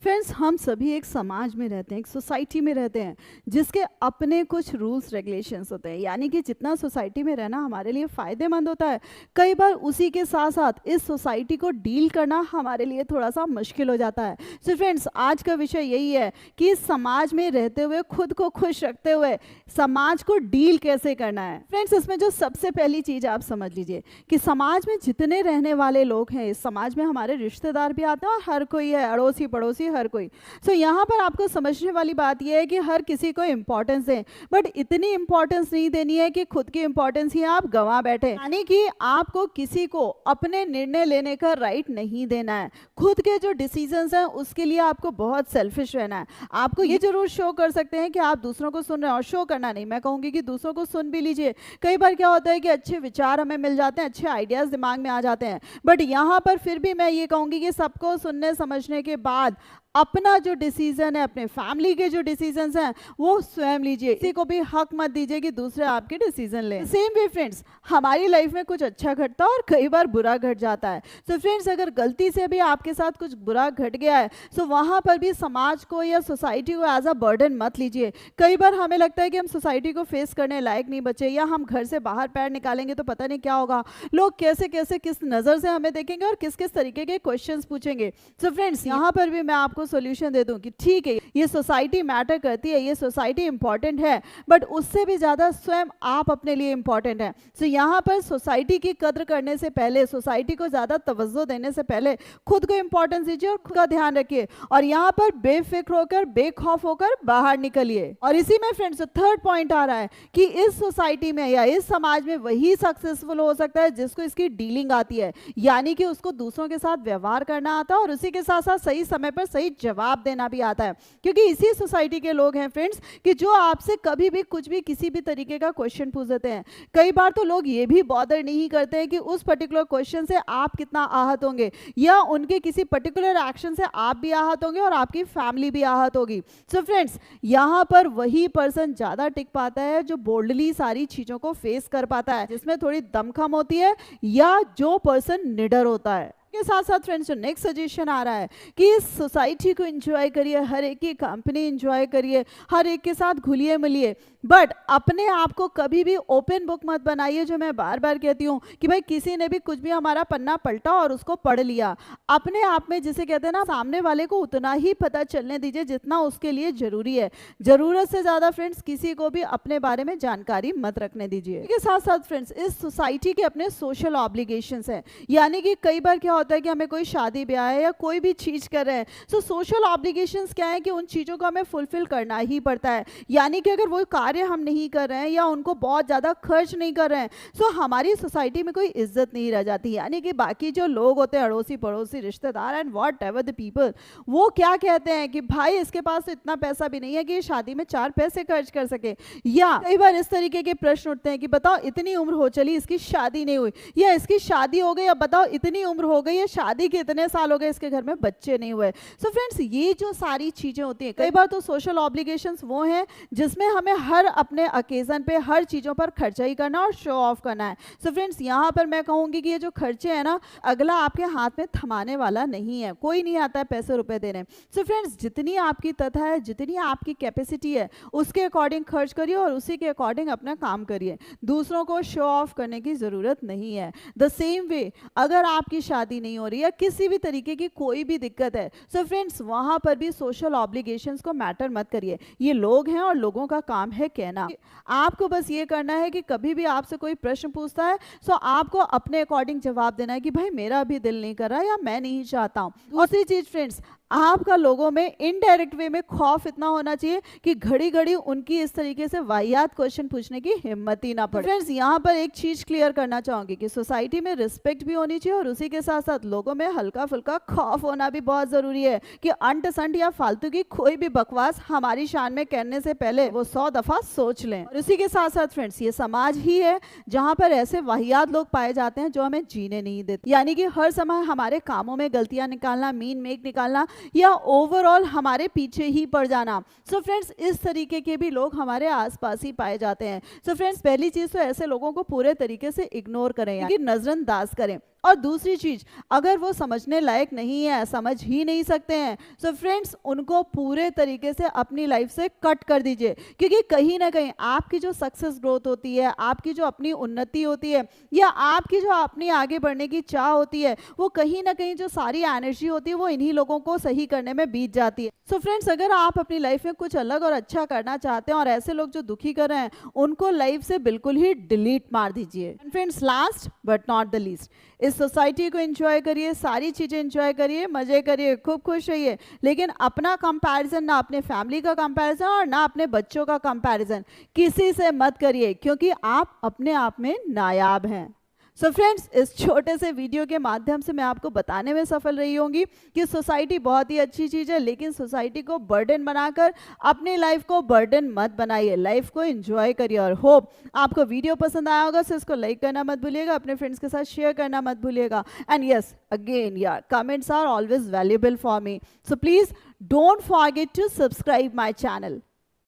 Friends, हम सभी एक समाज में रहते हैं, एक सोसाइटी में रहते हैं जिसके अपने कुछ रूल्स रेगुलेशंस होते हैं। यानी कि जितना सोसाइटी में रहना हमारे लिए फ़ायदेमंद होता है, कई बार उसी के साथ साथ इस सोसाइटी को डील करना हमारे लिए थोड़ा सा मुश्किल हो जाता है। सो फ्रेंड्स, आज का विषय यही है कि समाज में रहते हुए खुद को खुश रखते हुए समाज को डील कैसे करना है। फ्रेंड्स, इसमें जो सबसे पहली चीज़ आप समझ लीजिए कि समाज में जितने रहने वाले लोग हैं, इस समाज में हमारे रिश्तेदार भी आते हैं और हर कोई है, अड़ोसी पड़ोसी हर कोई। सो यहाँ पर आपको समझने वाली बात यह है कि हर किसी को इंपॉर्टेंस दें, बट इतनी इंपॉर्टेंस नहीं देनी है कि खुद की इंपॉर्टेंस ही आप गंवा बैठे। यानी कि आपको किसी को अपने निर्णय लेने का राइट नहीं देना है। खुद के जो डिसीजंस हैं उसके लिए आपको बहुत सेल्फिश रहना है। आपको ये जरूर शो कर सकते हैं कि आप दूसरों को सुन रहे हैं, और शो करना नहीं, मैं कहूँगी कि दूसरों को सुन भी लीजिए। कई बार क्या होता है कि अच्छे विचार हमें मिल जाते हैं, अच्छे आइडियाज़ दिमाग में आ जाते हैं, बट यहाँ पर फिर भी मैं ये कहूँगी कि सबको सुनने समझने के बाद अपना जो डिसीजन है, अपने फैमिली के जो डिसीजंस हैं वो स्वयं लीजिए। किसी को भी हक मत दीजिए कि दूसरे आपके डिसीजन लें। सेम वे फ्रेंड्स, हमारी लाइफ में कुछ अच्छा घटता है और कई बार बुरा घट जाता है। सो फ्रेंड्स, अगर गलती से भी आपके साथ कुछ बुरा घट गया है, सो वहाँ पर भी समाज को या सोसाइटी को एज अ बर्डन मत लीजिए। कई बार हमें लगता है कि हम सोसाइटी को फेस करने लायक नहीं बचे, या हम घर से बाहर पैर निकालेंगे तो पता नहीं क्या होगा, लोग कैसे कैसे किस नज़र से हमें देखेंगे और किस किस तरीके के क्वेश्चन पूछेंगे। सो फ्रेंड्स, यहाँ पर भी मैं आपको सॉल्यूशन दे दूं कि ठीक है, ये सोसाइटी मैटर करती है, ये सोसाइटी इंपॉर्टेंट है, बट उससे भी ज़्यादा स्वयं आप अपने लिए इंपॉर्टेंट है। सो यहाँ पर सोसाइटी की कद्र करने से पहले, सोसाइटी को ज़्यादा तवज्जो देने से पहले खुद को इंपॉर्टेंस दीजिए और खुद का ध्यान रखिए, और यहाँ पर बेफिक्र होकर, बेखौफ होकर बाहर निकलिए। और इसी में फ्रेंड्स थर्ड पॉइंट आ रहा है कि इस सोसाइटी में या इस समाज में वही सक्सेसफुल हो सकता है जिसको इसकी डीलिंग आती है, यानी कि उसको दूसरों के साथ व्यवहार करना आता है और उसी के साथ साथ सही समय पर सही जवाब देना भी आता है। क्योंकि इसी सोसाइटी के लोग हैं फ्रेंड्स कि जो आपसे कभी भी कुछ भी किसी भी तरीके का क्वेश्चन पूछ देते हैं। कई बार तो लोग ये भी बॉदर नहीं करते हैं कि उस पर्टिकुलर क्वेश्चन से आप कितना आहत होंगे, या उनके किसी पर्टिकुलर एक्शन से आप भी आहत होंगे और आपकी फैमिली भी आहत होगी। सो फ्रेंड्स, यहाँ पर वही पर्सन ज़्यादा टिक पाता है जो बोल्डली सारी चीज़ों को फेस कर पाता है, जिसमें थोड़ी दमखम होती है, या जो पर्सन निडर होता है। के साथ साथ फ्रेंड्स, जो नेक्स्ट सजेशन आ रहा है कि इस सोसाइटी को एंजॉय करिए, हर एक की कंपनी एंजॉय करिए, हर एक के साथ घुलिए मिलिए, बट अपने आप को कभी भी ओपन बुक मत बनाइए। जो मैं बार बार कहती हूँ कि भाई किसी ने भी कुछ भी हमारा पन्ना पलटा और उसको पढ़ लिया, अपने आप में जिसे कहते हैं ना, सामने वाले को उतना ही पता चलने दीजिए जितना उसके लिए जरूरी है। जरूरत से ज़्यादा फ्रेंड्स किसी को भी अपने बारे में जानकारी मत रखने दीजिए। इसके साथ साथ फ्रेंड्स, इस सोसाइटी के अपने सोशल ऑब्लिगेशंस हैं, यानी कि कई बार क्या होता है कि हमें कोई शादी ब्याह है या कोई भी चीज़ कर रहे हैं, सो सोशल ऑब्लिगेशंस क्या है कि उन चीज़ों को हमें फुलफिल करना ही पड़ता है। यानी कि अगर वो कार्य हम नहीं कर रहे हैं या उनको बहुत ज़्यादा खर्च नहीं कर रहे हैं, सो हमारी सोसाइटी में कोई इज्जत नहीं रह जाती। यानी कि बाकी जो लोग होते हैं, अड़ोसी पड़ोसी रिश्तेदार and what ever the people, वो क्या कहते हैं कि भाई इसके पास तो इतना पैसा भी नहीं है कि ये शादी में 4 पैसे खर्च कर सके। या कई बार इस तरीके के प्रश्न उठते हैं कि बताओ इतनी उम्र हो चली, इसकी शादी नहीं हुई, या इसकी शादी हो गई, अब बताओ इतनी उम्र हो गई है, शादी के इतने साल हो गए, इसके घर में बच्चे नहीं हुए। सो फ्रेंड्स, ये जो सारी चीजें होती हैं, कई बार तो सोशल ऑब्लिगेशंस वो हैं जिसमें हमें हर अपने अकेजन पे हर चीजों पर खर्चा ही करना और शो ऑफ करना है। सो फ्रेंड्स, यहाँ पर मैं कहूंगी कि ये जो खर्चे हैं ना, अगला आपके हाथ में थमाने वाला नहीं है, कोई नहीं आता है पैसे रुपए देने। सो फ्रेंड्स, जितनी आपकी तथा है, जितनी आपकी कैपेसिटी है, उसके अकॉर्डिंग खर्च करिए और उसी के अकॉर्डिंग अपना काम करिए। दूसरों को शो ऑफ करने की जरूरत नहीं है। द सेम वे, अगर आपकी शादी नहीं हो रही है, किसी भी तरीके की कोई भी दिक्कत है, सो फ्रेंड्स वहां पर भी सोशल ऑब्लिगेशंस को मैटर मत करिए। ये लोग हैं और लोगों का काम है कहना। आपको बस ये करना है कि कभी भी आपसे कोई प्रश्न पूछता है, सो आपको अपने अकॉर्डिंग जवाब देना है कि भाई मेरा भी दिल नहीं कर रहा या मैं नहीं चाहता हूँ। दूसरी चीज फ्रेंड्स, आपका लोगों में इनडायरेक्ट वे में खौफ इतना होना चाहिए कि घड़ी घड़ी उनकी इस तरीके से वाहियात क्वेश्चन पूछने की हिम्मत ही ना पड़े। फ्रेंड्स, यहाँ पर एक चीज क्लियर करना चाहूंगी कि सोसाइटी में रिस्पेक्ट भी होनी चाहिए और उसी के साथ साथ लोगों में हल्का फुल्का खौफ होना भी बहुत जरूरी है कि अंट संट या फालतू की कोई भी बकवास हमारी शान में कहने से पहले वो 100 दफा सोच लें। और इसी के साथ साथ फ्रेंड्स, ये समाज ही है जहाँ पर ऐसे वाहियात लोग पाए जाते हैं जो हमें जीने नहीं देते। यानी कि हर समय हमारे कामों में गलतियां निकालना, मीन मेक निकालना, या ओवरऑल हमारे पीछे ही पड़ जाना। सो फ्रेंड्स, इस तरीके के भी लोग हमारे आसपास ही पाए जाते हैं। सो फ्रेंड्स, पहली चीज तो ऐसे लोगों को पूरे तरीके से इग्नोर करें, यानी नजरअंदाज करें। और दूसरी चीज, अगर वो समझने लायक नहीं है, समझ ही नहीं सकते हैं, सो फ्रेंड्स उनको पूरे तरीके से अपनी लाइफ से कट कर दीजिए, क्योंकि कहीं ना कहीं आपकी जो सक्सेस ग्रोथ होती है, आपकी जो अपनी उन्नति होती है, या आपकी जो अपनी आगे बढ़ने की चाह होती है, वो कहीं ना कहीं जो सारी एनर्जी होती है वो इन्हीं लोगों को सही करने में बीत जाती है। सो फ्रेंड्स, अगर आप अपनी लाइफ में कुछ अलग और अच्छा करना चाहते हैं और ऐसे लोग जो दुखी कर रहे हैं उनको लाइफ से बिल्कुल ही डिलीट मार दीजिए। And friends, last but not the least, इस सोसाइटी को एंजॉय करिए, सारी चीजें एंजॉय करिए, मजे करिए, खूब खुश रहिए, लेकिन अपना कंपैरिजन, ना अपने फैमिली का कंपैरिजन और ना अपने बच्चों का कंपैरिजन किसी से मत करिए, क्योंकि आप अपने आप में नायाब हैं। सो फ्रेंड्स, इस छोटे से वीडियो के माध्यम से मैं आपको बताने में सफल रही होंगी कि सोसाइटी बहुत ही अच्छी चीज़ है, लेकिन सोसाइटी को बर्डन बनाकर अपनी लाइफ को बर्डन मत बनाइए, लाइफ को एंजॉय करिए। और होप आपको वीडियो पसंद आया होगा, सो इसको लाइक करना मत भूलिएगा, अपने फ्रेंड्स के साथ शेयर करना मत भूलिएगा। एंड यस, अगेन यार, comments are always valuable for me, so please don't forget to subscribe my channel.